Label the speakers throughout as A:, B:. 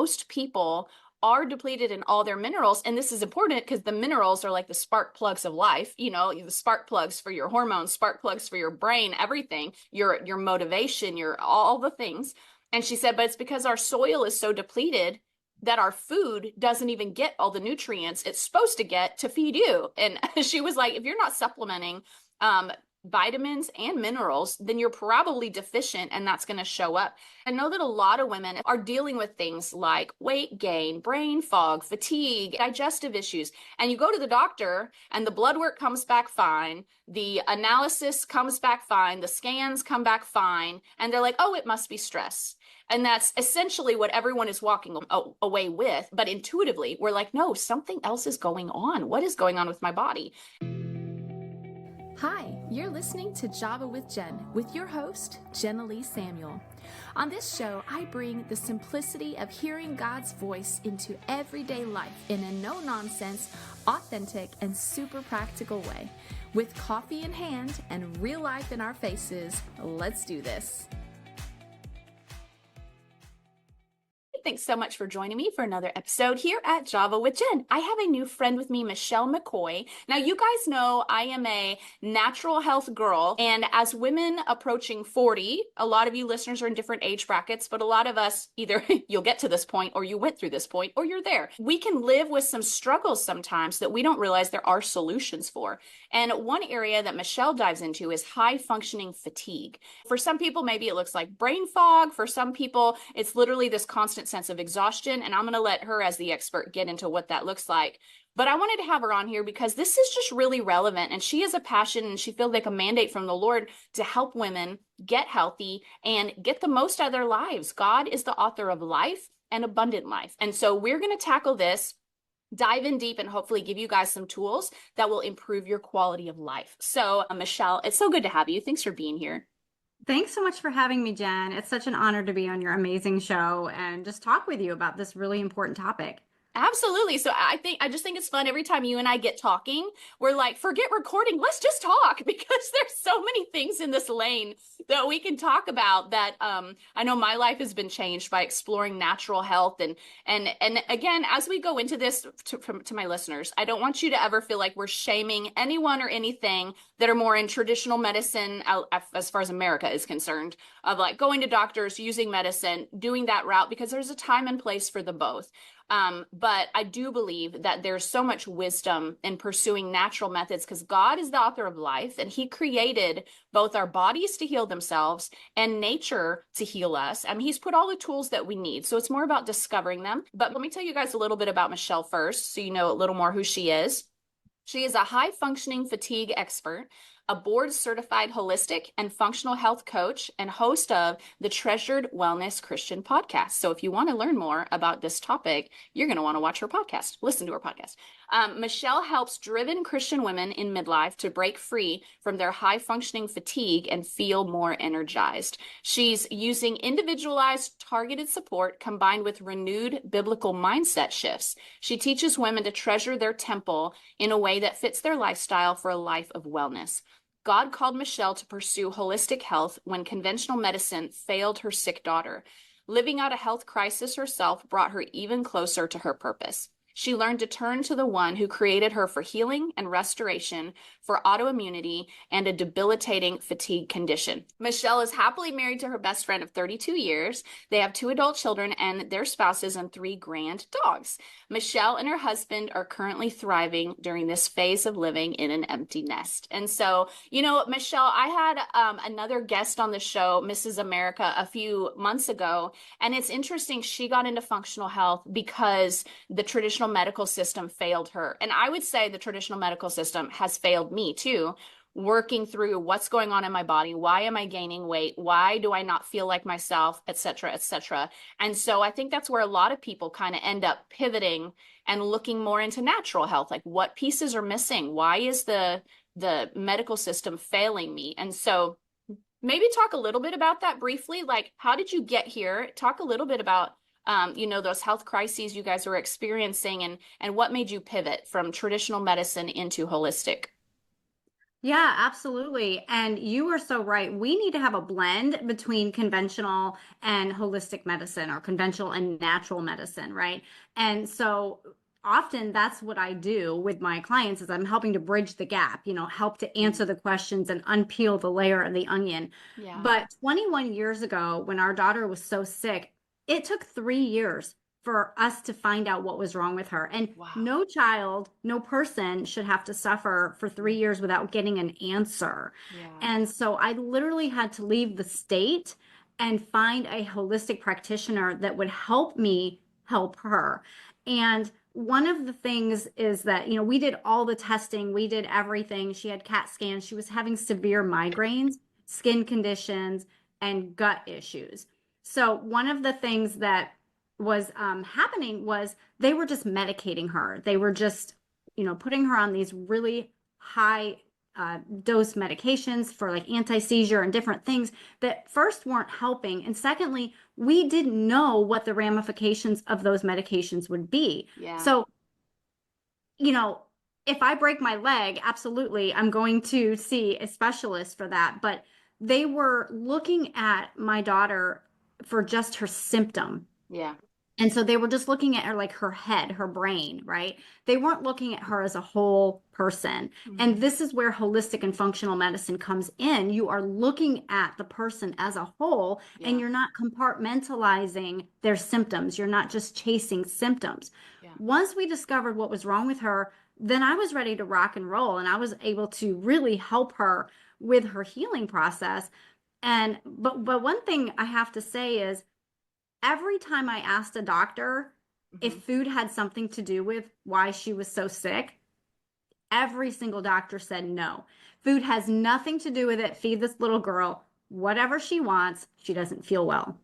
A: most people are depleted in all their minerals. And this is important because the minerals are like the spark plugs of life, the spark plugs for your hormones, spark plugs for your brain, everything, your motivation, your all the things. And she said, but it's because our soil is so depleted that our food doesn't even get all the nutrients it's supposed to get to feed you. And she was like, if you're not supplementing vitamins and minerals, then you're probably deficient, and that's going to show up. I know that a lot of women are dealing with things like weight gain, brain fog, fatigue, digestive issues, and you go to the doctor and the blood work comes back fine, the analysis comes back fine, the scans come back fine, and they're like, oh, it must be stress. And that's essentially what everyone is walking away with. But intuitively, we're like, no, something else is going on. What is going on with my body?
B: Hi, you're listening to Java with Jen with your host, Jenna Lee Samuel. On this show, I bring the simplicity of hearing God's voice into everyday life in a no-nonsense, authentic, and super practical way. With coffee in hand and real life in our faces, let's do this.
A: Thanks so much for joining me for another episode here at Java with Jen. I have a new friend with me, Michelle McCoy. Now, you guys know I am a natural health girl, and as women approaching 40, a lot of you listeners are in different age brackets, but a lot of us, either you'll get to this point, or you went through this point, or you're there. We can live with some struggles sometimes that we don't realize there are solutions for. And one area that Michelle dives into is high functioning fatigue. For some people, maybe it looks like brain fog. For some people, it's literally this constant sense of exhaustion. And I'm going to let her, as the expert, get into what that looks like. But I wanted to have her on here because this is just really relevant. And she has a passion, and she feels like a mandate from the Lord to help women get healthy and get the most out of their lives. God is the author of life and abundant life. And so we're going to tackle this, dive in deep, and hopefully give you guys some tools that will improve your quality of life. So Michelle, it's so good to have you. Thanks for being here.
C: Thanks so much for having me, Jen. It's such an honor to be on your amazing show and just talk with you about this really important topic.
A: Absolutely. So I just think it's fun every time you and I get talking, we're like, forget recording, let's just talk, because there's so many things in this lane that we can talk about that I know my life has been changed by exploring natural health. And again, as we go into this to my listeners, I don't want you to ever feel like we're shaming anyone or anything that are more in traditional medicine as far as America is concerned, of like going to doctors, using medicine, doing that route, because there's a time and place for the both. But I do believe that there's so much wisdom in pursuing natural methods because God is the author of life, and he created both our bodies to heal themselves and nature to heal us. I mean, he's put all the tools that we need. So it's more about discovering them. But let me tell you guys a little bit about Michelle first, so you know a little more who she is. She is a high functioning fatigue expert, a board certified holistic and functional health coach, and host of the Treasured Wellness Christian podcast. So if you want to learn more about this topic, you're going to want to watch her podcast, listen to her podcast. Michelle helps driven Christian women in midlife to break free from their high functioning fatigue and feel more energized. She's using individualized targeted support combined with renewed biblical mindset shifts. She teaches women to treasure their temple in a way that fits their lifestyle for a life of wellness. God called Michelle to pursue holistic health when conventional medicine failed her sick daughter. Living out a health crisis herself brought her even closer to her purpose. She learned to turn to the one who created her for healing and restoration, for autoimmunity, and a debilitating fatigue condition. Michelle is happily married to her best friend of 32 years. They have 2 adult children and their spouses and 3 grand dogs. Michelle and her husband are currently thriving during this phase of living in an empty nest. And so, Michelle, I had another guest on the show, Mrs. America, a few months ago, and it's interesting. She got into functional health because the traditional medical system failed her. And I would say the traditional medical system has failed me too, working through what's going on in my body. Why am I gaining weight? Why do I not feel like myself, et cetera, et cetera. And so I think that's where a lot of people kind of end up pivoting and looking more into natural health. Like, what pieces are missing? Why is the medical system failing me? And so maybe talk a little bit about that briefly. Like, how did you get here? Talk a little bit about those health crises you guys were experiencing, and what made you pivot from traditional medicine into holistic?
C: Yeah, absolutely. And you are so right. We need to have a blend between conventional and holistic medicine or conventional and natural medicine, right? And so often that's what I do with my clients is I'm helping to bridge the gap, help to answer
A: Mm.
C: the questions and unpeel the layer of the onion.
A: Yeah.
C: But 21 years ago, when our daughter was so sick, it took 3 years for us to find out what was wrong with her. And
A: Wow.
C: no child, no person should have to suffer for 3 years without getting an answer.
A: Yeah.
C: And so I literally had to leave the state and find a holistic practitioner that would help me help her. And one of the things is that, we did all the testing, we did everything. She had CAT scans, she was having severe migraines, skin conditions, and gut issues. So, one of the things that was happening was they were just medicating her. They were just, putting her on these really high dose medications for like anti-seizure and different things that first weren't helping. And secondly, we didn't know what the ramifications of those medications would be.
A: Yeah.
C: So, you know, if I break my leg, absolutely, I'm going to see a specialist for that. But they were looking at my daughter for just her symptom.
A: Yeah.
C: And so they were just looking at her like her head, her brain, right? They weren't looking at her as a whole person. And
A: Mhm.
C: this is where holistic and functional medicine comes in. You are looking at the person as a whole and
A: Yeah.
C: you're not compartmentalizing their symptoms. You're not just chasing symptoms.
A: Yeah.
C: Once we discovered what was wrong with her, then I was ready to rock and roll and I was able to really help her with her healing process. And but one thing I have to say is every time I asked a doctor
A: Mhm.
C: if food had something to do with why she was so sick, every single doctor said no. Food has nothing to do with it. Feed this little girl whatever she wants. She doesn't feel well.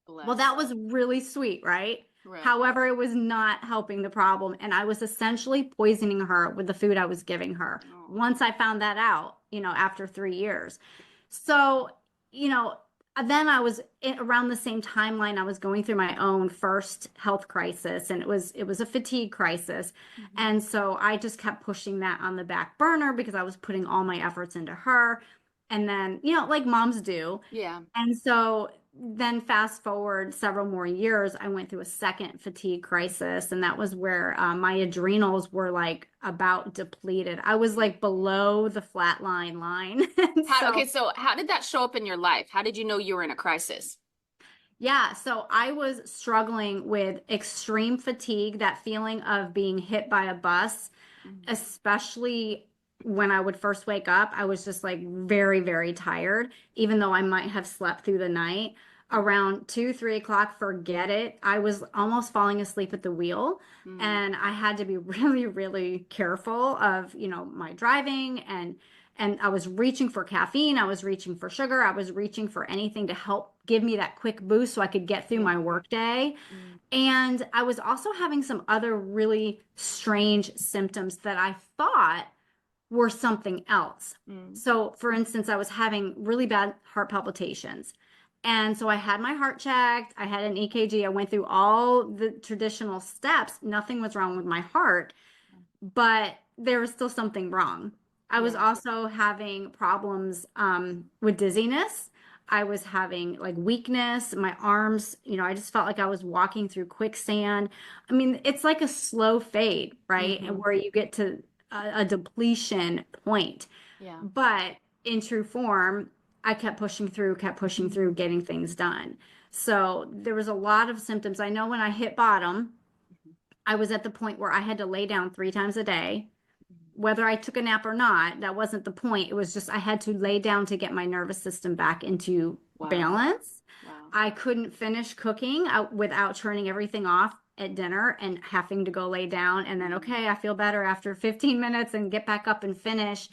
C: Well,
A: Bless.
C: that was really sweet, right?
A: Right.
C: However, it was not helping the problem. And I was essentially poisoning her with the food I was giving her
A: Oh.
C: once I found that out, after 3 years. So, you know, then around the same timeline, I was going through my own first health crisis and it was a fatigue crisis.
A: Mhm.
C: And so I just kept pushing that on the back burner because I was putting all my efforts into her. And then, like moms do,
A: Yeah.
C: and so then fast forward several more years, I went through a second fatigue crisis, and that was where my adrenals were like about depleted. I was
A: Yeah.
C: like below the flatline line. And
A: Okay,
C: so,
A: so how did that show up in your life? How did you know you were in a crisis?
C: yeah, so I was struggling with extreme fatigue, that feeling of being hit by a bus,
A: Mhm.
C: especially when I would first wake up, I was just like very, very tired, even though I might have slept through the night. Around 2, 3 o'clock, forget it. I was almost falling asleep at the wheel,
A: Mm.
C: and I had to be really, really careful of, my driving and I was reaching for caffeine, I was reaching for sugar, I was reaching for anything to help give me that quick boost so I could get through
A: Yeah.
C: my workday.
A: Mm.
C: And I was also having some other really strange symptoms that I thought were something else.
A: Mm.
C: So, for instance, I was having really bad heart palpitations. And so I had my heart checked, I had an EKG, I went through all the traditional steps. Nothing was wrong with my heart, but there was still something wrong. I was
A: Yeah.
C: also having problems with dizziness. I was having like weakness, my arms, I just felt like I was walking through quicksand. I mean, it's like a slow fade, right? And
A: Hmm.
C: where you get to a depletion point.
A: Yeah.
C: But in true form, I kept pushing through, getting things done. So there was a lot of symptoms. I know when I hit bottom, I was at the point where I had to lay down 3 times a day. Whether I took a nap or not, that wasn't the point. It was just I had to lay down to get my nervous system back into
A: Wow.
C: balance.
A: Wow.
C: I couldn't finish cooking without turning everything off at dinner and having to go lay down. And then,
A: Mm.
C: okay, I feel better after 15 minutes and get back up and finish.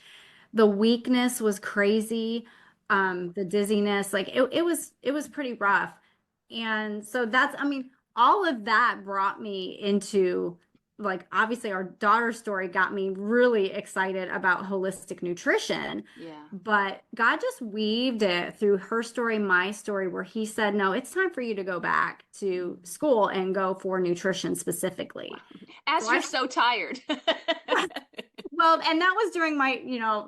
C: The weakness was crazy.
A: Wow.
C: The dizziness, like it was pretty rough. And so I mean, all of that brought me into like obviously our daughter's story got me really excited about holistic nutrition,
A: Yeah.
C: but God just weaved it through her story, my story, where he said, no, it's time for you to go back to school and go for nutrition specifically. So
A: As you're
C: I
A: so tired.
C: Well, and that was during my,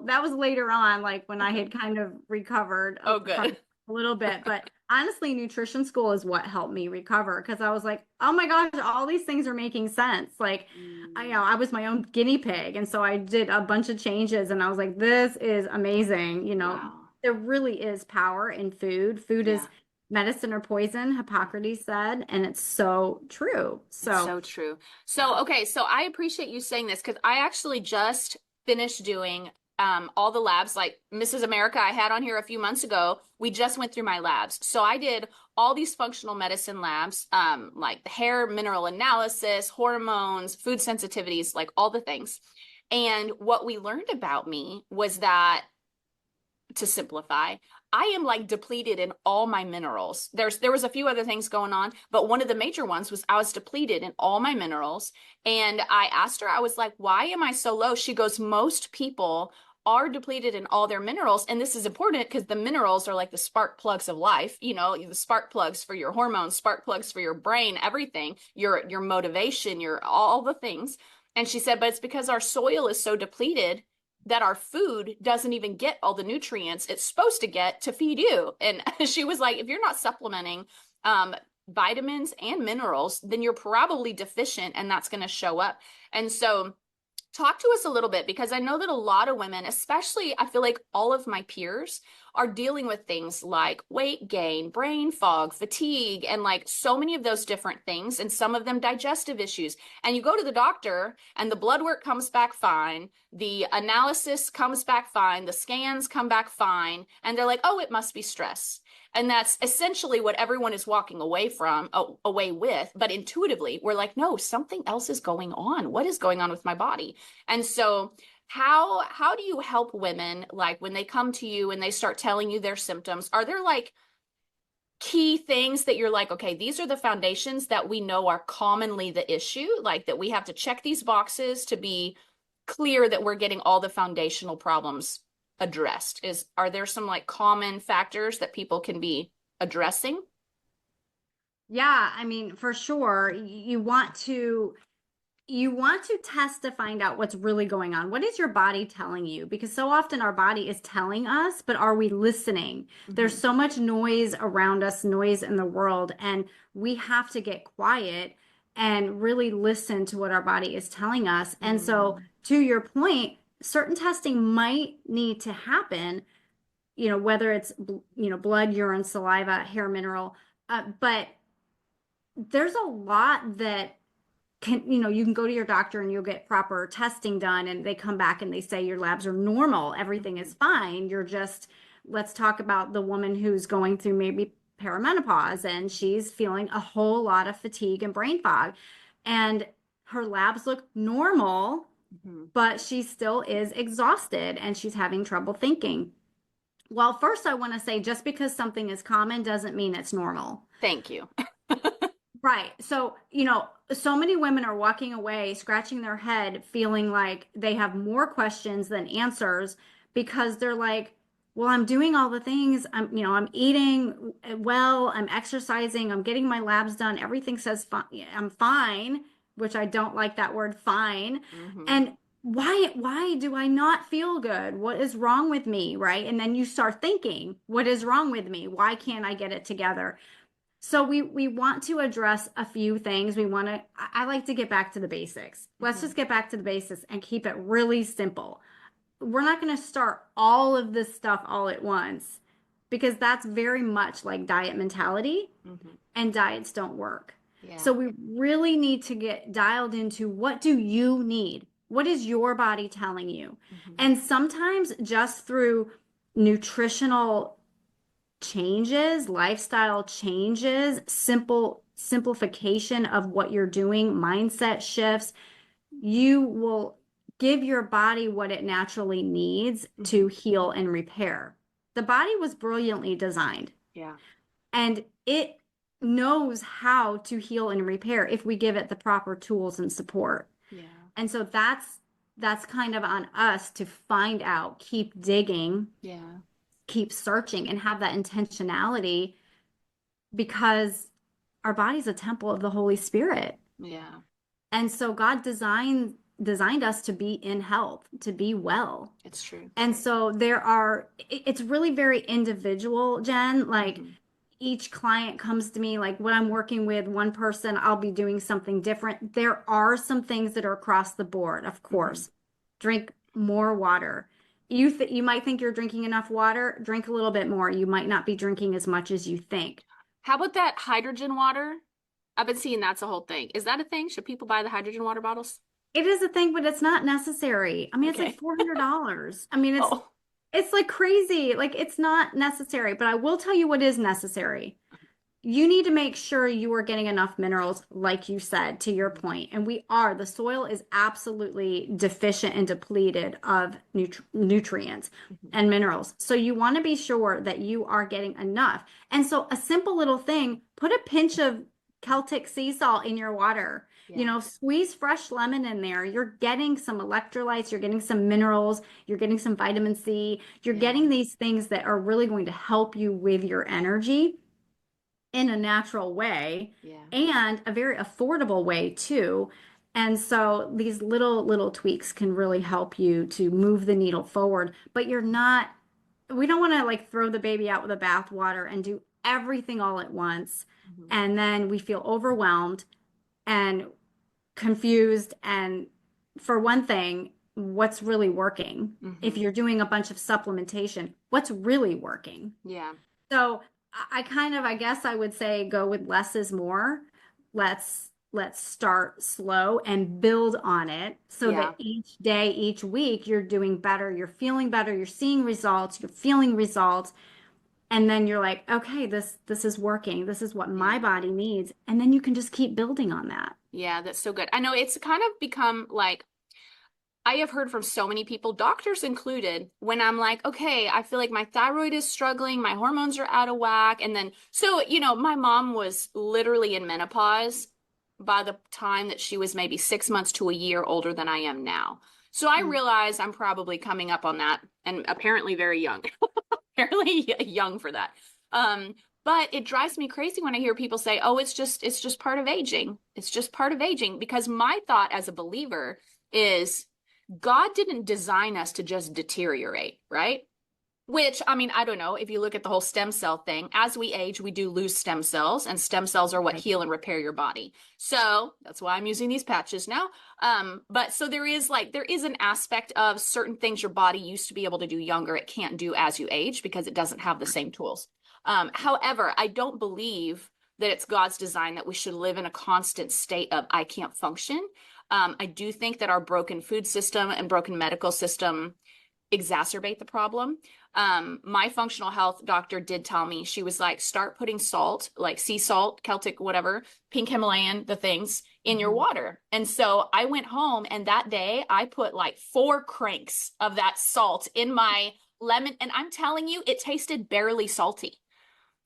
C: that was later on, like when I had kind of recovered
A: Oh,
C: from
A: good.
C: a little bit. But honestly, nutrition school is what helped me recover because I was like, oh my gosh, all these things are making sense. Like, I was my own guinea pig. And so I did a bunch of changes and I was like, this is amazing.
A: Wow.
C: There really is power in food. Food is
A: Yeah.
C: medicine or poison, Hippocrates said, and it's so true.
A: It's
C: So,
A: so true. So, okay, so I appreciate you saying this because I actually just finished doing all the labs like Mrs. America I had on here a few months ago. We just went through my labs. So I did all these functional medicine labs, like the hair mineral analysis, hormones, food sensitivities, like all the things. And what we learned about me was that, to simplify, I am like depleted in all my minerals. There was a few other things going on, but one of the major ones was I was depleted in all my minerals. And I asked her, I was like, why am I so low? She goes, most people are depleted in all their minerals. And this is important because the minerals are like the spark plugs of life, the spark plugs for your hormones, spark plugs for your brain, everything, your motivation, your all the things. And she said, but it's because our soil is so depleted that our food doesn't even get all the nutrients it's supposed to get to feed you. And she was like, if you're not supplementing vitamins and minerals, then you're probably deficient and that's going to show up. And so talk to us a little bit because I know that a lot of women, especially I feel like all of my peers are dealing with things like weight gain, brain fog, fatigue, and like so many of those different things, and some of them digestive issues. And you go to the doctor and the blood work comes back fine, the analysis comes back fine, the scans come back fine, and they're like, oh, it must be stress. And that's essentially what everyone is walking away with. But intuitively, we're like, no, something else is going on. What is going on with my body? And so how do you help women, like when they come to you and they start telling you their symptoms? Are there like key things that you're like, okay, these are the foundations that we know are commonly the issue, like that we have to check these boxes to be clear that we're getting all the foundational problems addressed? Are there some like common factors that people can be addressing?
C: yeah, I mean, for sure, you want to test to find out what's really going on. What is your body telling you? Because so often our body is telling us, but are we listening? There's so much noise around us, noise in the world, and we have to get quiet and really listen to what our body is telling us. And so, to your point, certain testing might need to happen, whether it's, blood, urine, saliva, hair mineral, but there's a lot that you can go to your doctor and you'll get proper testing done and they come back and they say your labs are normal, everything is fine. Let's talk about the woman who's going through maybe perimenopause and she's feeling a whole lot of fatigue and brain fog and her labs look normal, but she still is exhausted and she's having trouble thinking. Well, first I want to say just because something is common doesn't mean it's normal.
A: Thank you.
C: Right. So, so many women are walking away, scratching their head, feeling like they have more questions than answers because they're like, well, I'm doing all the things. I'm eating well, I'm exercising, I'm getting my labs done. Everything says I'm fine, which I don't like that word fine. And why do I not feel good? What is wrong with me? Right. And then you start thinking, what is wrong with me? Why can't I get it together? So we want to address a few things. I like to get back to the basics. Let's just get back to the basics and keep it really simple. We're not going to start all of this stuff all at once because that's very much like diet mentality and diets don't work.
A: Yeah.
C: So we really need to get dialed into what do you need? What is your body telling you? And sometimes just through nutritional changes, lifestyle changes, simplification of what you're doing, mindset shifts, you will give your body what it naturally needs to heal and repair. The body was brilliantly designed.
A: Yeah.
C: And it knows how to heal and repair if we give it the proper tools and support.
A: Yeah.
C: And so that's kind of on us to find out, keep digging.
A: Yeah.
C: Keep searching and have that intentionality because our body's a temple of the Holy Spirit.
A: Yeah.
C: And so God designed designed us to be in health, to be well.
A: It's true.
C: And so it's really very individual, Jen. Like each client comes to me, like when I'm working with one person, I'll be doing something different. There are some things that are across the board, of course. Drink more water. You might think you're drinking enough water, drink a little bit more. You might not be drinking as much as you think.
A: How about that hydrogen water? I've been seeing that's a whole thing. Is that a thing? Should people buy the hydrogen water bottles?
C: It is a thing, but it's not necessary. I mean, it's
A: Okay.
C: like $400. I mean,
A: Oh,
C: it's like crazy. Like it's not necessary, but I will tell you what is necessary. You need to make sure you are getting enough minerals, like you said, to your point. And the soil is absolutely deficient and depleted of nutrients and minerals. So you want to be sure that you are getting enough. And so a simple little thing, put a pinch of Celtic sea salt in your water.
A: yeah.
C: Squeeze fresh lemon in there. You're getting some electrolytes, you're getting some minerals, you're getting some vitamin C. You're getting these things that are really going to help you with your energy in a natural way and a very affordable way too. And so these little tweaks can really help you to move the needle forward, but we don't want to like throw the baby out with the bathwater and do everything all at once. And then we feel overwhelmed and confused. And for one thing, what's really working? If you're doing a bunch of supplementation, what's really working?
A: Yeah.
C: So I guess I would say go with less is more. Let's start slow and build on it so that each day, each week, you're doing better, you're feeling better, you're seeing results, you're feeling results. And then you're like, okay, this is working. This is what my body needs. And then you can just keep building on that.
A: Yeah, that's so good. I know it's kind of become like I have heard from so many people, doctors included, when I'm like, okay, I feel like my thyroid is struggling, my hormones are out of whack. And then, so, my mom was literally in menopause by the time that she was maybe 6 months to a year older than I am now. So I realize I'm probably coming up on that and apparently very young, apparently young for that. But it drives me crazy when I hear people say, oh, it's just part of aging. It's just part of aging, because my thought as a believer is God didn't design us to just deteriorate, right? Which, I mean, I don't know. If you look at the whole stem cell thing, as we age, we do lose stem cells, and stem cells are what heal and repair your body. So that's why I'm using these patches now. But so there is an aspect of certain things your body used to be able to do younger, it can't do as you age because it doesn't have the same tools. However, I don't believe that it's God's design that we should live in a constant state of I can't function. I do think that our broken food system and broken medical system exacerbate the problem. My functional health doctor did tell me, she was like, start putting salt, like sea salt, Celtic, whatever, pink Himalayan, the things in your water. And so I went home, and that day I put like 4 cranks of that salt in my lemon. And I'm telling you, it tasted barely salty.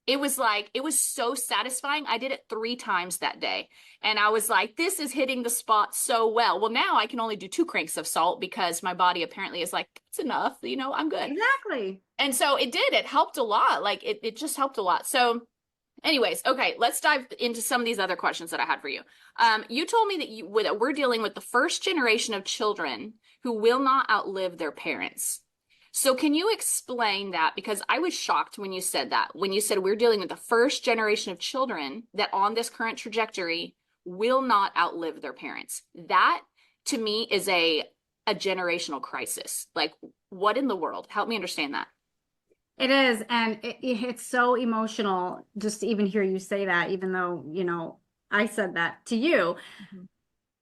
A: It was so satisfying. I did it 3 times that day. And I was like, this is hitting the spot so well. Well, now I can only do 2 cranks of salt because my body apparently is like, it's enough, I'm good.
C: Exactly.
A: And so it did. It helped a lot. Like it just helped a lot. So anyways, okay, let's dive into some of these other questions that I had for you. You told me that we're dealing with the first generation of children who will not outlive their parents. So can you explain that? Because I was shocked when you said that, when you said we're dealing with the first generation of children that on this current trajectory will not outlive their parents. That to me is a generational crisis. Like, what in the world? Help me understand that.
C: It is. And it's so emotional just to even hear you say that, even though, I said that to you.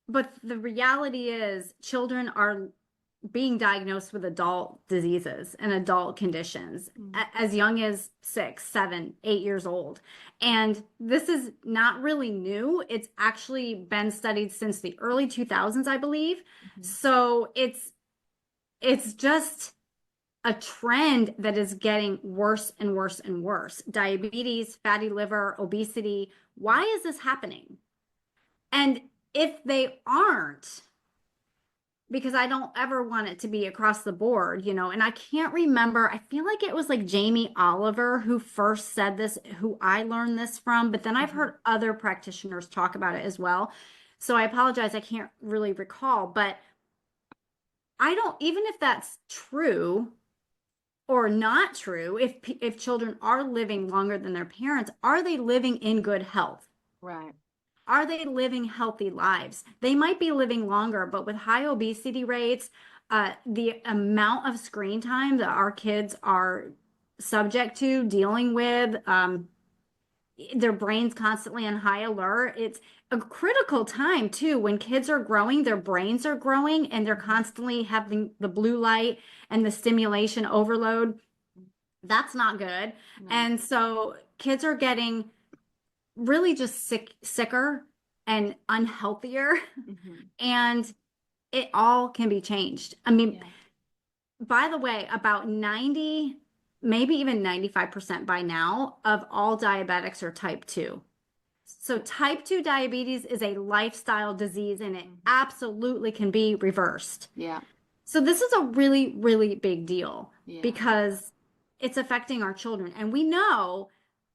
C: But the reality is children are being diagnosed with adult diseases and adult conditions as young as 6, 7, 8 years old. And this is not really new. It's actually been studied since the early 2000s, I believe. So it's just a trend that is getting worse and worse and worse. Diabetes, fatty liver, obesity. Why is this happening? And if they aren't, because I don't ever want it to be across the board, and I can't remember. I feel like it was like Jamie Oliver who first said this, who I learned this from, but then I've heard other practitioners talk about it as well. So I apologize. I can't really recall, but I don't, even if that's true or not true, if children are living longer than their parents, are they living in good health?
A: Right.
C: Are they living healthy lives? They might be living longer, but with high obesity rates, the amount of screen time that our kids are subject to dealing with, their brains constantly on high alert. It's a critical time too when kids are growing, their brains are growing, and they're constantly having the blue light and the stimulation overload. That's not good.
A: No.
C: And so kids are getting really just sicker and unhealthier,
A: Hmm.
C: and it all can be changed. I mean,
A: Yeah.
C: by the way, about 90, maybe even 95% by now of all diabetics are type 2. So type 2 diabetes is a lifestyle disease and it
A: Hmm.
C: absolutely can be reversed.
A: Yeah.
C: So this is a really, really big deal
A: Yeah.
C: because it's affecting our children. And we know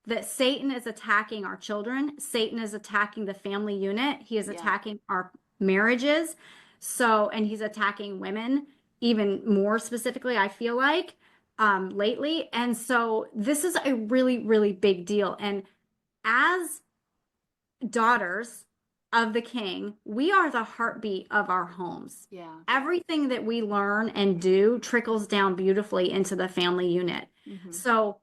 C: that Satan is attacking our children. Satan is attacking the family unit. He is
A: Yeah.
C: attacking our marriages. So, and he's attacking women even more specifically, I feel like, lately. And so this is a really, really big deal. And as daughters of the king, we are the heartbeat of our homes.
A: Yeah.
C: Everything that we learn and do trickles down beautifully into the family unit.
A: Hmm.
C: So,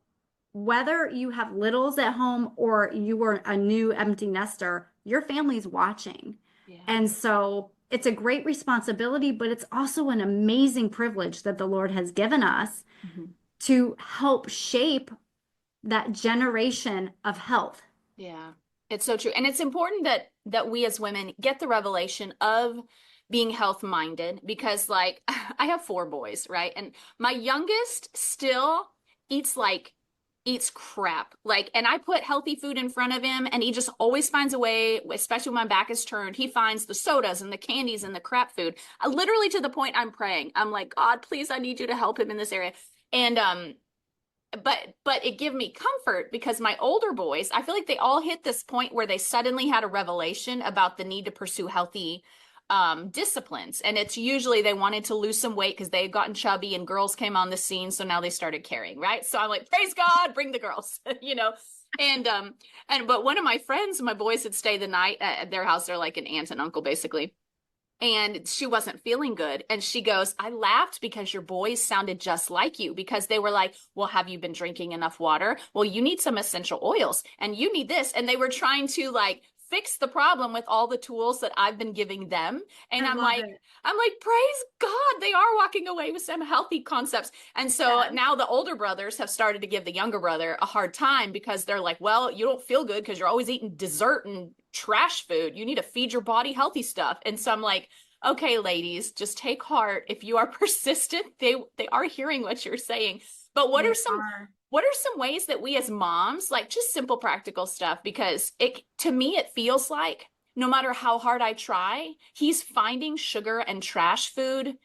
C: whether you have littles at home or you are a new empty nester, your family's watching.
A: Yeah.
C: And so, it's a great responsibility, but it's also an amazing privilege that the Lord has given us
A: Hmm.
C: to help shape that generation of health.
A: Yeah. It's so true. And it's important that we as women get the revelation of being health minded because like I have four boys, right? And my youngest still eats like eats crap. Like and I put healthy food in front of him and he just always finds a way, especially when my back is turned, he finds the sodas and the candies and the crap food. Literally to the point I'm praying. I'm like, God, please, I need you to help him in this area. And but it gave me comfort because my older boys, I feel like they all hit this point where they suddenly had a revelation about the need to pursue healthy disciplines. And it's usually they wanted to lose some weight because they had gotten chubby and girls came on the scene. So now they started caring, right? So I'm like, praise God, bring the girls, you know. And but one of my friends, my boys had stayed the night at their house. They're like an aunt and uncle, basically and she wasn't feeling good. And she goes, I laughed because your boys sounded just like you because they were like, well, have you been drinking enough water? Well, you need some essential oils and you need this. And they were trying to like fix the problem with all the tools that I've been giving them. And
C: I love it.
A: I'm like, praise God, they are walking away with some healthy concepts. And so
C: Yes.
A: now the older brothers have started to give the younger brother a hard time because they're like, well, you don't feel good because you're always eating dessert and trash food. You need to feed your body healthy stuff. And so I'm like, okay, ladies, just take heart. If you are persistent, they are hearing what you're saying. But
C: They are.
A: what are some ways that we as moms, like just simple practical stuff, because it to me it feels like no matter how hard I try, he's finding sugar and trash food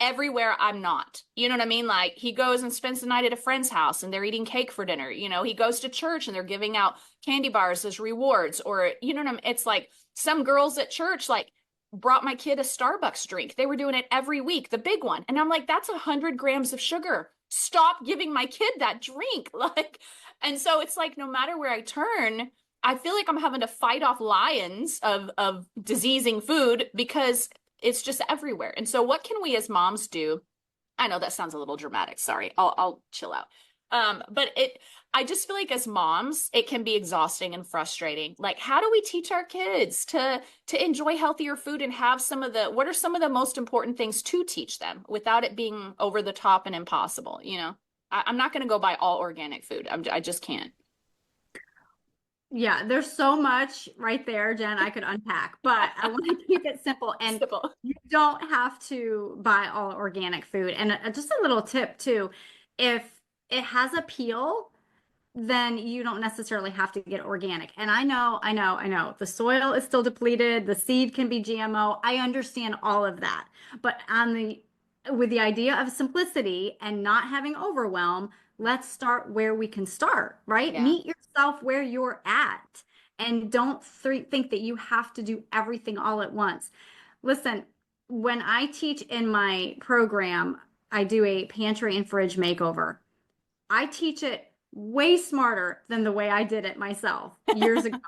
A: everywhere I'm not. You know what I mean? Like he goes and spends the night at a friend's house and they're eating cake for dinner. You know, he goes to church and they're giving out candy bars as rewards or you know what I mean? It's like some girls at church like brought my kid a Starbucks drink. They were doing it every week, the big one. And I'm like, that's 100 grams of sugar. Stop giving my kid that drink. Like, and so it's like no matter where I turn, I feel like I'm having to fight off lions of diseasing food because it's just everywhere. And so what can we as moms do? I know that sounds a little dramatic. Sorry. I'll chill out. But I just feel like as moms, it can be exhausting and frustrating. Like, how do we teach our kids to enjoy healthier food and have some of the what are some of the most important things to teach them without it being over the top and impossible, you know? I'm not going to go buy all organic food. I just can't.
C: Yeah, there's so much right there, Jen, I could unpack, but I want to keep it simple. And
A: Simple.
C: you don't have to buy all organic food. And just a little tip too, if it has a peel, then you don't necessarily have to get organic. And I know the soil is still depleted, the seed can be GMO. I understand all of that. But with the idea of simplicity and not having overwhelm, let's start where we can start, right?
A: Yeah.
C: Meet yourself where you're at and don't think that you have to do everything all at once. Listen, when I teach in my program, I do a pantry and fridge makeover. I teach it way smarter than the way I did it myself years ago.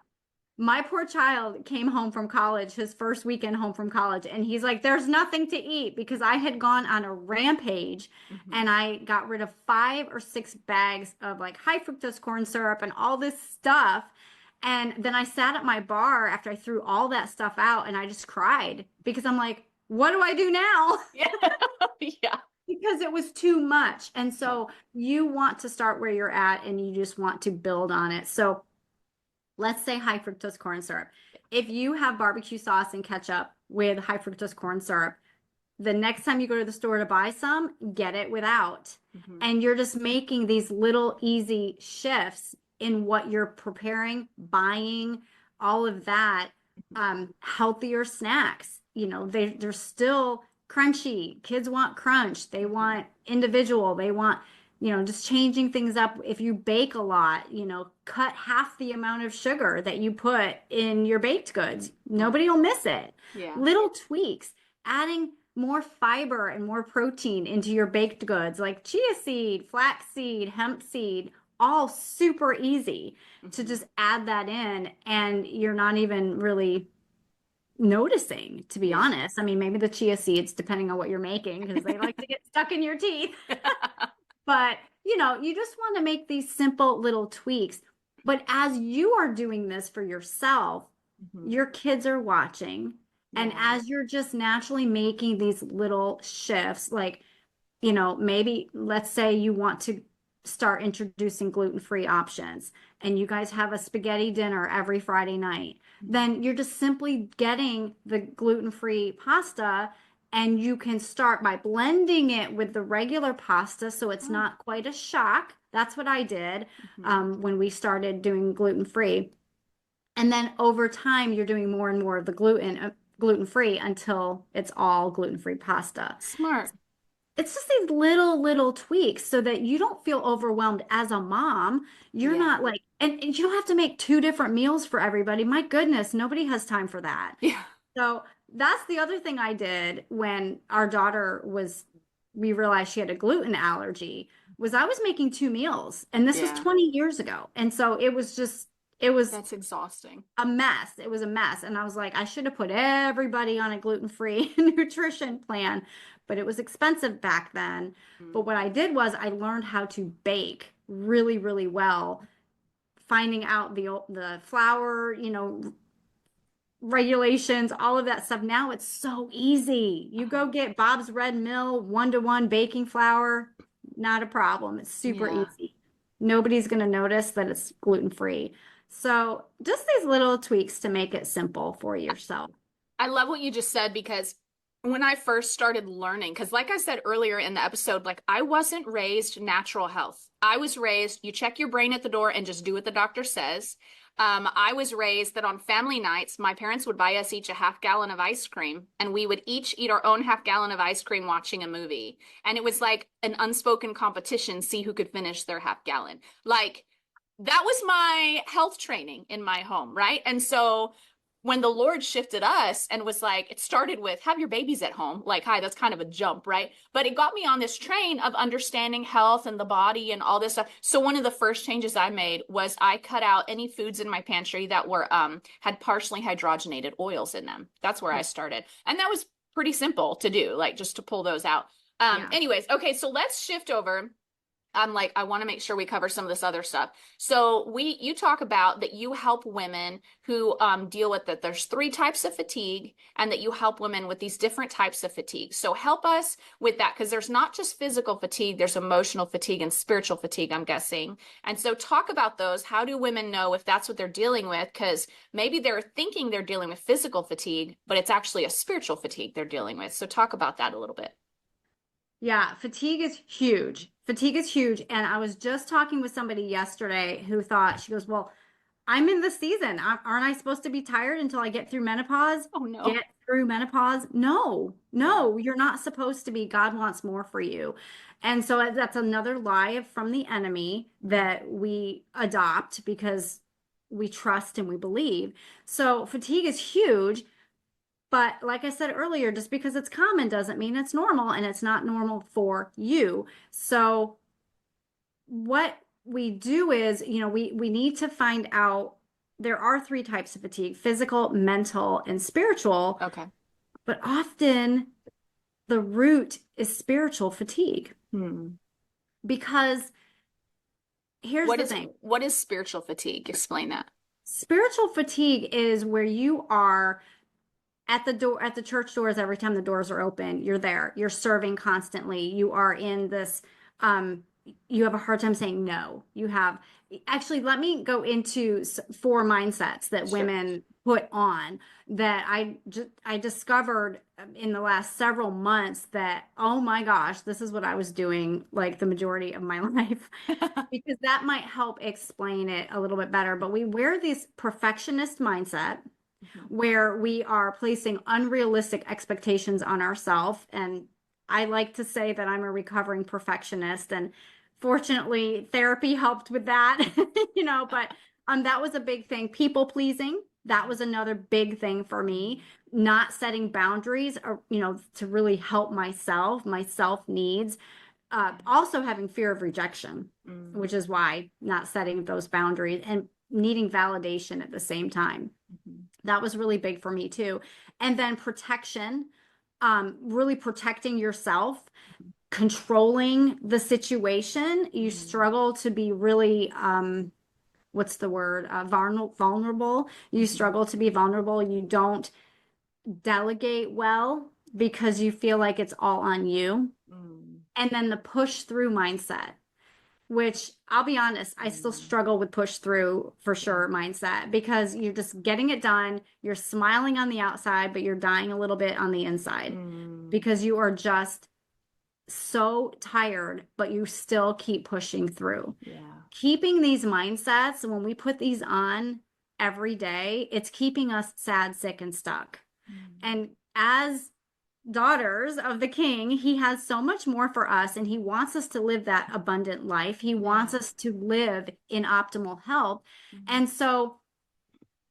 C: My poor child came home from college, his first weekend home from college, and he's like, there's nothing to eat because I had gone on a rampage and I got rid of 5 or 6 bags of like high fructose corn syrup and all this stuff. And then I sat at my bar after I threw all that stuff out and I just cried because I'm like, what do I do now?
A: Yeah. Yeah.
C: Because it was too much. And so you want to start where you're at and you just want to build on it. So let's say high fructose corn syrup. If you have barbecue sauce and ketchup with high fructose corn syrup, the next time you go to the store to buy some, get it without. And you're just making these little easy shifts in what you're preparing, buying, all of that. Healthier snacks, they're still crunchy. Kids want crunch. They want individual. They want, just changing things up. If you bake a lot, cut half the amount of sugar that you put in your baked goods. Nobody will miss it.
A: Yeah.
C: Little tweaks, adding more fiber and more protein into your baked goods, like chia seed, flax seed, hemp seed, all super easy to just add that in. And you're not even really noticing, to be honest. I mean, maybe the chia seeds, depending on what you're making, because they like to get stuck in your teeth. But, you just want to make these simple little tweaks. But as you are doing this for yourself, your kids are watching. And as you're just naturally making these little shifts, like, maybe let's say you want to start introducing gluten-free options and you guys have a spaghetti dinner every Friday night, then you're just simply getting the gluten-free pasta and you can start by blending it with the regular pasta so it's not quite a shock. That's what I did when we started doing gluten-free. And then over time, you're doing more and more of the gluten-free until it's all gluten-free pasta.
A: Smart.
C: It's just these little tweaks so that you don't feel overwhelmed as a mom. You're not like, and you don't have to make 2 different meals for everybody. My goodness, nobody has time for that.
A: Yeah.
C: So that's the other thing I did when our daughter we realized she had a gluten allergy, was I was making 2 meals. And this was 20 years ago. And so that's
A: exhausting.
C: A mess. It was a mess. And I was like, I should have put everybody on a gluten-free nutrition plan, but it was expensive back then. But what I did was I learned how to bake really, really well, finding out the flour, regulations, all of that stuff. Now it's so easy. You go get Bob's Red Mill 1-to-1 baking flour, not a problem. It's super easy. Nobody's going to notice that it's gluten-free. So just these little tweaks to make it simple for yourself.
A: I love what you just said, because when I first started learning, because like I said earlier in the episode, like I wasn't raised natural health. I was raised, you check your brain at the door and just do what the doctor says. I was raised that on family nights, my parents would buy us each a half gallon of ice cream, and we would each eat our own half gallon of ice cream watching a movie. And it was like an unspoken competition, see who could finish their half gallon. Like that was my health training in my home, right? And so when the Lord shifted us and was like, it started with have your babies at home. Like, hi, that's kind of a jump, right? But it got me on this train of understanding health and the body and all this stuff. So one of the first changes I made was I cut out any foods in my pantry that were had partially hydrogenated oils in them. That's where I started. And that was pretty simple to do, like just to pull those out. Anyways, okay, so let's shift over. I want to make sure we cover some of this other stuff. So you talk about that you help women who deal with that. There's 3 types of fatigue, and that you help women with these different types of fatigue. So help us with that, because there's not just physical fatigue, there's emotional fatigue and spiritual fatigue, I'm guessing. And so talk about those. How do women know if that's what they're dealing with? Because maybe they're thinking they're dealing with physical fatigue, but it's actually a spiritual fatigue they're dealing with. So talk about that a little bit.
C: Yeah, fatigue is huge. Fatigue is huge. And I was just talking with somebody yesterday who thought, she goes, well, I'm in the season. Aren't I supposed to be tired until I get through menopause?
A: Oh, no.
C: Get through menopause? No, you're not supposed to be. God wants more for you. And so that's another lie from the enemy that we adopt because we trust and we believe. So fatigue is huge. But like I said earlier, just because it's common doesn't mean it's normal, and it's not normal for you. So what we do is, we need to find out there are three types of fatigue: physical, mental, and spiritual.
A: Okay.
C: But often the root is spiritual fatigue.
A: Hmm.
C: Because here's the thing.
A: What is spiritual fatigue? Explain that.
C: Spiritual fatigue is where you are at the door, at the church doors. Every time the doors are open, you're there, you're serving constantly, you are in this, you have a hard time saying no. You have, actually, let me go into four mindsets that
A: Sure.
C: women put on that I discovered in the last several months that, oh my gosh, this is what I was doing like the majority of my life, because that might help explain it a little bit better. But we wear this perfectionist mindset where we are placing unrealistic expectations on ourselves. And I like to say that I'm a recovering perfectionist, and fortunately therapy helped with that. But that was a big thing. People pleasing, that was another big thing for me. Not setting boundaries, or to really help myself, my self needs. Also having fear of rejection, which is why not setting those boundaries and needing validation at the same time. That was really big for me too. And then protection, really protecting yourself, controlling the situation. You struggle to be really, what's the word? Vulnerable. You struggle to be vulnerable. You don't delegate well because you feel like it's all on you. And then the push through mindset, which I'll be honest, I still struggle with push through for sure mindset, because you're just getting it done. You're smiling on the outside, but you're dying a little bit on the inside because you are just so tired, but you still keep pushing through.
A: Yeah.
C: Keeping these mindsets, when we put these on every day, it's keeping us sad, sick, and stuck. And as daughters of the King, he has so much more for us, and he wants us to live that abundant life. He wants us to live in optimal health. And so,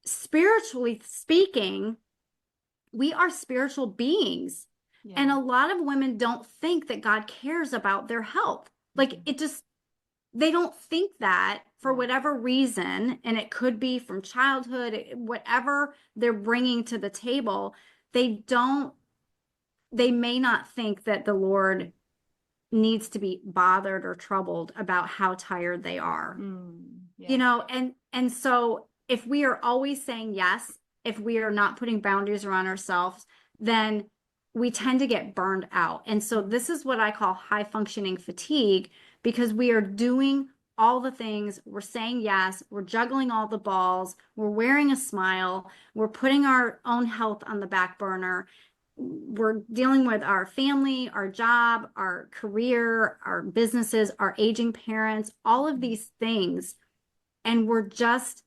C: spiritually speaking, we are spiritual beings. And a lot of women don't think that God cares about their health. Like, they don't think that for whatever reason, and it could be from childhood, whatever they're bringing to the table. They may not think that the Lord needs to be bothered or troubled about how tired they are. And so if we are always saying yes, if we are not putting boundaries around ourselves, then we tend to get burned out. And so this is what I call high functioning fatigue, because we are doing all the things, we're saying yes, we're juggling all the balls, we're wearing a smile, we're putting our own health on the back burner. We're dealing with our family, our job, our career, our businesses, our aging parents, all of these things. And we're just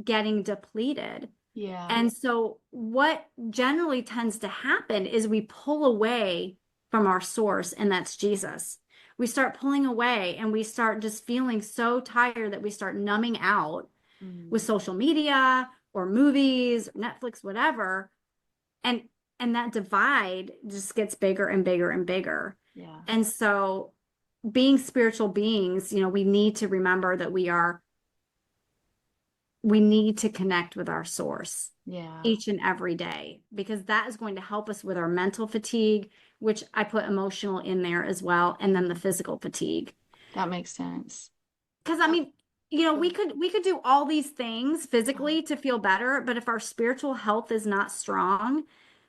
C: getting depleted.
A: Yeah.
C: And so what generally tends to happen is we pull away from our source, and that's Jesus. We start pulling away, and we start just feeling so tired that we start numbing out with social media or movies, or Netflix, whatever. And that divide just gets bigger and bigger and bigger.
A: Yeah.
C: And so, being spiritual beings, we need to remember that we need to connect with our source each and every day, because that is going to help us with our mental fatigue, which I put emotional in there as well, and then the physical fatigue.
A: That makes sense.
C: Because I mean, we could do all these things physically to feel better, but if our spiritual health is not strong,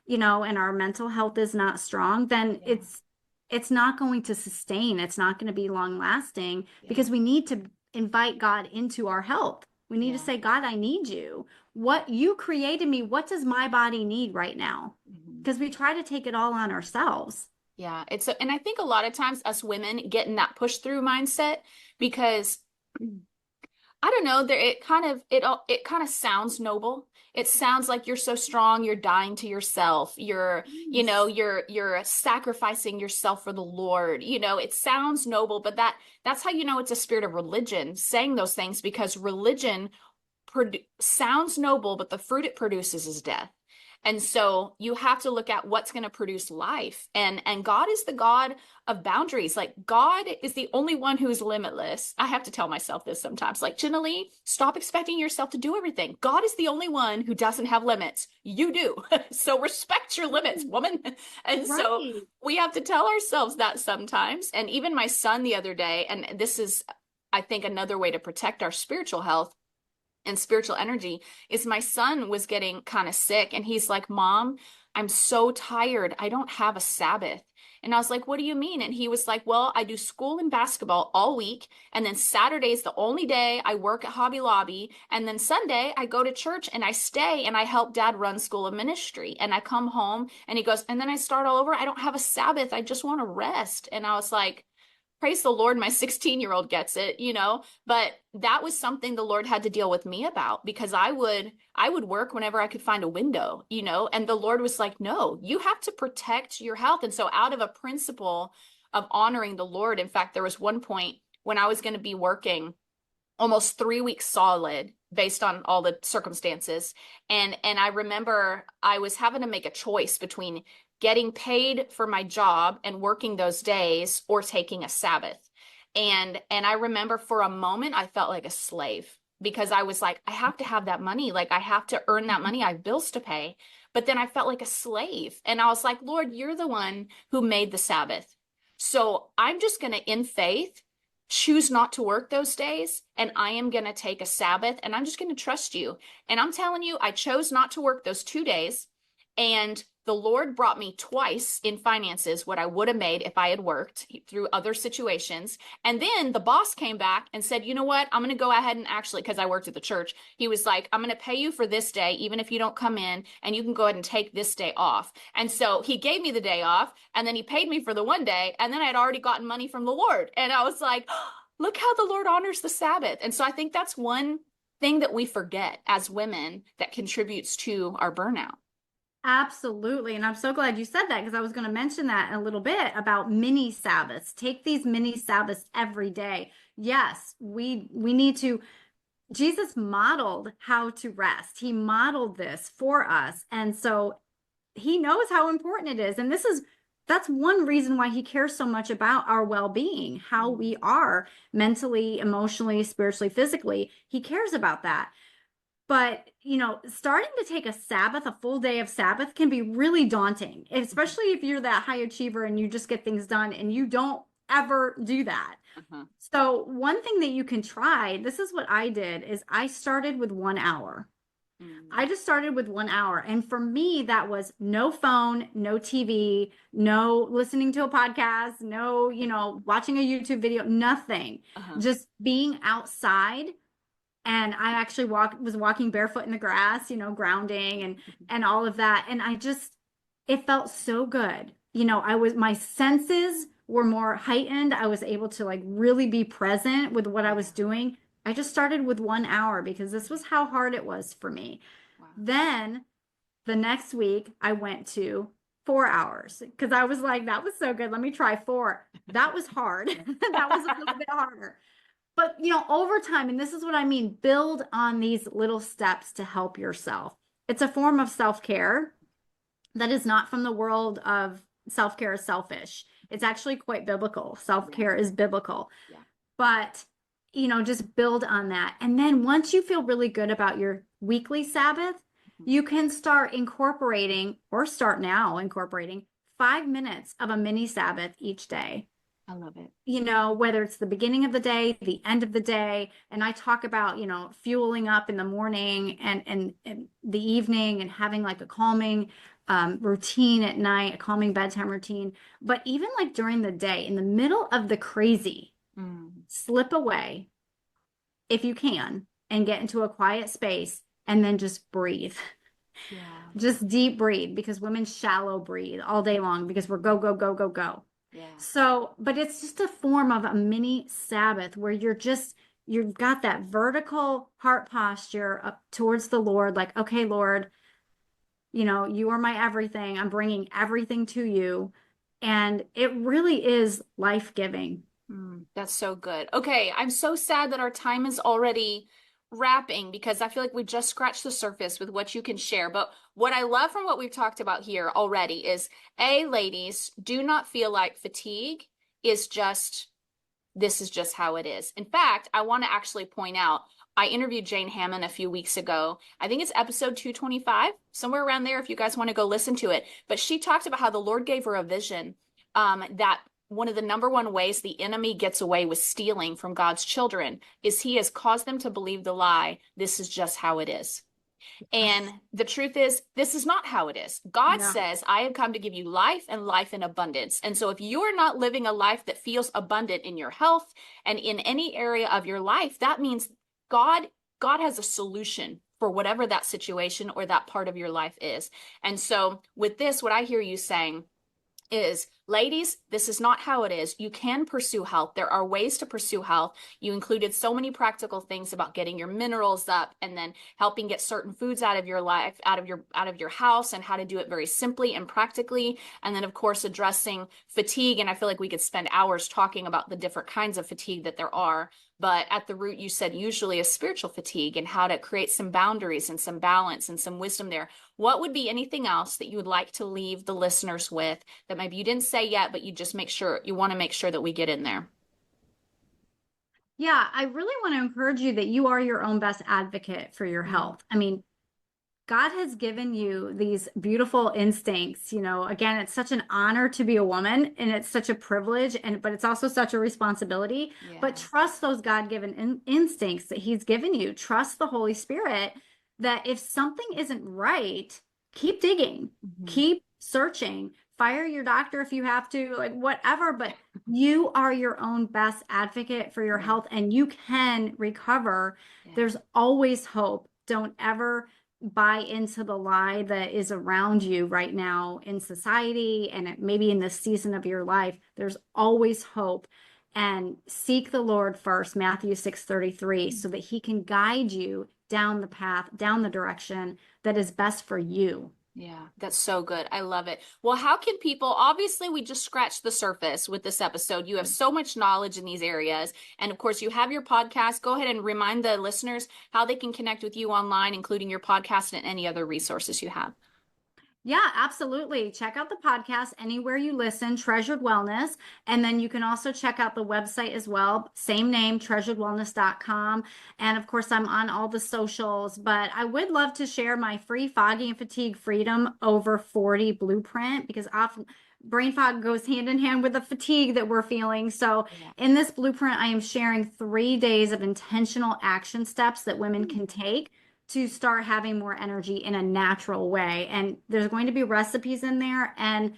C: and our mental health is not strong, then it's not going to sustain. It's not going to be long lasting, because we need to invite God into our health. We need to say, God, I need you. What you created me, what does my body need right now? Because we try to take it all on ourselves.
A: Yeah. And I think a lot of times us women get in that push through mindset because I don't know, it kind of sounds noble. It sounds like you're so strong, you're dying to yourself. You're sacrificing yourself for the Lord. It sounds noble, but that's how it's a spirit of religion saying those things, because religion sounds noble, but the fruit it produces is death. And so you have to look at what's going to produce life. And God is the God of boundaries. Like God is the only one who is limitless. I have to tell myself this sometimes. Like, Jenna Lee, stop expecting yourself to do everything. God is the only one who doesn't have limits. You do. So respect your limits, woman. And so
C: Right.
A: we have to tell ourselves that sometimes. And even my son the other day, and this is, I think, another way to protect our spiritual health and spiritual energy, is my son was getting kind of sick and he's like, Mom, I'm so tired. I don't have a Sabbath. And I was like, what do you mean? And he was like, well, I do school and basketball all week. And then Saturday is the only day I work at Hobby Lobby. And then Sunday I go to church and I stay and I help dad run school of ministry. And I come home and he goes, and then I start all over. I don't have a Sabbath. I just want to rest. And I was like, praise the Lord, my 16-year-old gets it, you know, but that was something the Lord had to deal with me about, because I would work whenever I could find a window, you know, and the Lord was like, no, you have to protect your health. And so out of a principle of honoring the Lord, in fact, there was one point when I was going to be working almost 3 weeks solid based on all the circumstances. And I remember I was having to make a choice between getting paid for my job and working those days or taking a Sabbath. And I remember for a moment I felt like a slave, because I was like, I have to have that money. Like I have to earn that money. I have bills to pay. But then I felt like a slave. And I was like, Lord, you're the one who made the Sabbath. So I'm just going to, in faith, choose not to work those days. And I am going to take a Sabbath and I'm just going to trust you. And I'm telling you, I chose not to work those 2 days. And the Lord brought me twice in finances what I would have made if I had worked through other situations. And then the boss came back and said, you know what? I'm going to go ahead and actually, because I worked at the church, he was like, I'm going to pay you for this day, even if you don't come in, and you can go ahead and take this day off. And so he gave me the day off, and then he paid me for the one day. And then I had already gotten money from the Lord. And I was like, oh, look how the Lord honors the Sabbath. And so I think that's one thing that we forget as women that contributes to our burnout.
C: Absolutely. And I'm so glad you said that, because I was going to mention that in a little bit about mini Sabbaths. Take these mini Sabbaths every day. Yes, we need to. Jesus modeled how to rest. He modeled this for us. And so he knows how important it is. And that's one reason why he cares so much about our well-being, how we are mentally, emotionally, spiritually, physically. He cares about that. But, you know, starting to take a Sabbath, a full day of Sabbath, can be really daunting, especially if you're that high achiever and you just get things done and you don't ever do that. So one thing that you can try, this is what I did, is I started with 1 hour. I just started with 1 hour. And for me, that was no phone, no TV, no listening to a podcast, no, you know, watching a YouTube video, nothing. Just being outside. And I actually was walking barefoot in the grass, you know, grounding and all of that. And it felt so good. You know, my senses were more heightened. I was able to like really be present with what I was doing. I just started with 1 hour because this was how hard it was for me. Wow. Then the next week I went to 4 hours because I was like, that was so good. Let me try 4. That was hard. That was a little bit harder. But, you know, over time, and this is what I mean, build on these little steps to help yourself. It's a form of self-care that is not from the world of self-care is selfish. It's actually quite biblical. Self-care is biblical. Yeah. But, you know, just build on that. And then once you feel really good about your weekly Sabbath, you can start incorporating 5 minutes of a mini Sabbath each day.
A: I love it.
C: You know, whether it's the beginning of the day, the end of the day. And I talk about, you know, fueling up in the morning and the evening and having like a calming routine at night, a calming bedtime routine. But even like during the day, in the middle of the crazy, slip away if you can and get into a quiet space and then just breathe. Yeah. Just deep breathe, because women shallow breathe all day long because we're go, go, go, go, go. Yeah. So, but it's just a form of a mini Sabbath where you've got that vertical heart posture up towards the Lord. Like, okay, Lord, you know, you are my everything. I'm bringing everything to you. And it really is life-giving.
A: That's so good. Okay. I'm so sad that our time is already wrapping, because I feel like we just scratched the surface with what you can share. But what I love from what we've talked about here already is, ladies, do not feel like fatigue is just, this is just how it is. In fact, I want to actually point out, I interviewed Jane Hammond a few weeks ago. I think it's episode 225, somewhere around there, if you guys want to go listen to it. But she talked about how the Lord gave her a vision, that one of the number one ways the enemy gets away with stealing from God's children is he has caused them to believe the lie, this is just how it is. And the truth is, this is not how it is. God says, I have come to give you life and life in abundance. And so if you are not living a life that feels abundant in your health and in any area of your life, that means God has a solution for whatever that situation or that part of your life is. And so with this, what I hear you saying is, ladies, this is not how it is. You can pursue health. There are ways to pursue health. You included so many practical things about getting your minerals up and then helping get certain foods out of your life, out of your house, and how to do it very simply and practically. And then of course, addressing fatigue. And I feel like we could spend hours talking about the different kinds of fatigue that there are. But at the root, you said usually a spiritual fatigue, and how to create some boundaries and some balance and some wisdom there. What would be anything else that you would like to leave the listeners with that maybe you didn't say yet, but you want to make sure that we get in there?
C: Yeah, I really want to encourage you that you are your own best advocate for your health. I mean, God has given you these beautiful instincts. Again, it's such an honor to be a woman, and it's such a privilege, but it's also such a responsibility.
A: Yeah.
C: But trust those God-given instincts that he's given you. Trust the Holy Spirit that if something isn't right, keep digging, keep searching, fire your doctor if you have to, like whatever, but you are your own best advocate for your health, and you can recover.
A: Yeah.
C: There's always hope. Don't ever buy into the lie that is around you right now in society and maybe in this season of your life. There's always hope. And seek the Lord first, Matthew 6:33, so that he can guide you down the path, down the direction that is best for you.
A: Yeah, that's so good. I love it. Well, how can people, obviously we just scratched the surface with this episode. You have so much knowledge in these areas. And of course you have your podcast. Go ahead and remind the listeners how they can connect with you online, including your podcast and any other resources you have.
C: Yeah, absolutely. Check out the podcast anywhere you listen, Treasured Wellness. And then you can also check out the website as well. Same name, treasuredwellness.com. And of course, I'm on all the socials, but I would love to share my free Foggy and Fatigue Freedom Over 40 blueprint, because often brain fog goes hand in hand with the fatigue that we're feeling. So in this blueprint, I am sharing 3 days of intentional action steps that women can take to start having more energy in a natural way. And there's going to be recipes in there and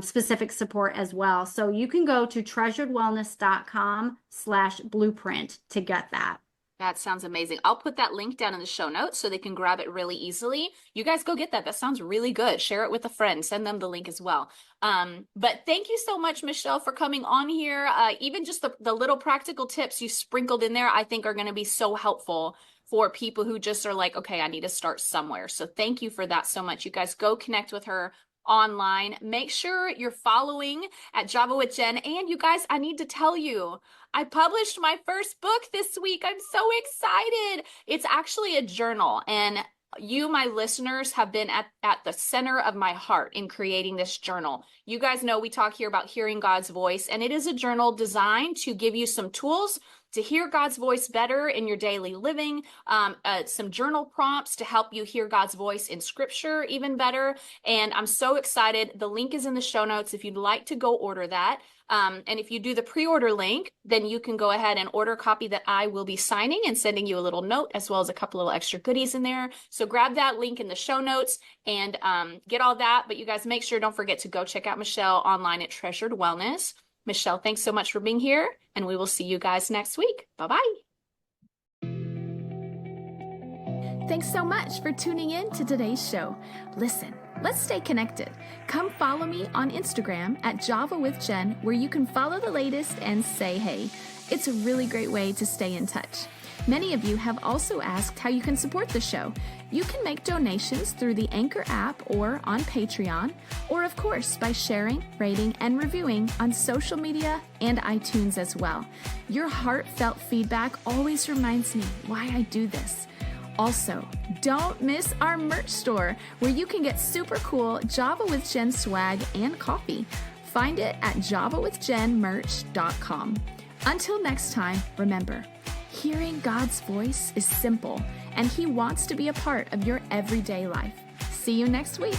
C: specific support as well. So you can go to treasuredwellness.com/blueprint to get that.
A: That sounds amazing. I'll put that link down in the show notes so they can grab it really easily. You guys go get that. That sounds really good. Share it with a friend. Send them the link as well. But thank you so much, Michelle, for coming on here. Even just the little practical tips you sprinkled in there, I think are going to be so helpful for people who just are like, okay, I need to start somewhere. So thank you for that so much. You guys go connect with her online. Make sure you're following at Java with Jen. And you guys, I need to tell you, I published my first book this week. I'm so excited. It's actually a journal, and you, my listeners, have been at the center of my heart in creating this journal. You guys know we talk here about hearing God's voice, and it is a journal designed to give you some tools to hear God's voice better in your daily living, some journal prompts to help you hear God's voice in scripture even better. And I'm so excited. The link is in the show notes if you'd like to go order that. And if you do the pre-order link, then you can go ahead and order a copy that I will be signing and sending you a little note, as well as a couple of extra goodies in there. So grab that link in the show notes and get all that. But you guys, make sure, don't forget to go check out Michelle online at Treasured Wellness. Michelle, thanks so much for being here, and we will see you guys next week. Bye-bye.
B: Thanks so much for tuning in to today's show. Listen, let's stay connected. Come follow me on Instagram at Java with Jen, where you can follow the latest and say hey. It's a really great way to stay in touch. Many of you have also asked how you can support the show. You can make donations through the Anchor app or on Patreon, or of course by sharing, rating, and reviewing on social media and iTunes as well. Your heartfelt feedback always reminds me why I do this. Also, don't miss our merch store where you can get super cool Java with Jen swag and coffee. Find it at javawithjenmerch.com. Until next time, remember, hearing God's voice is simple, and He wants to be a part of your everyday life. See you next week.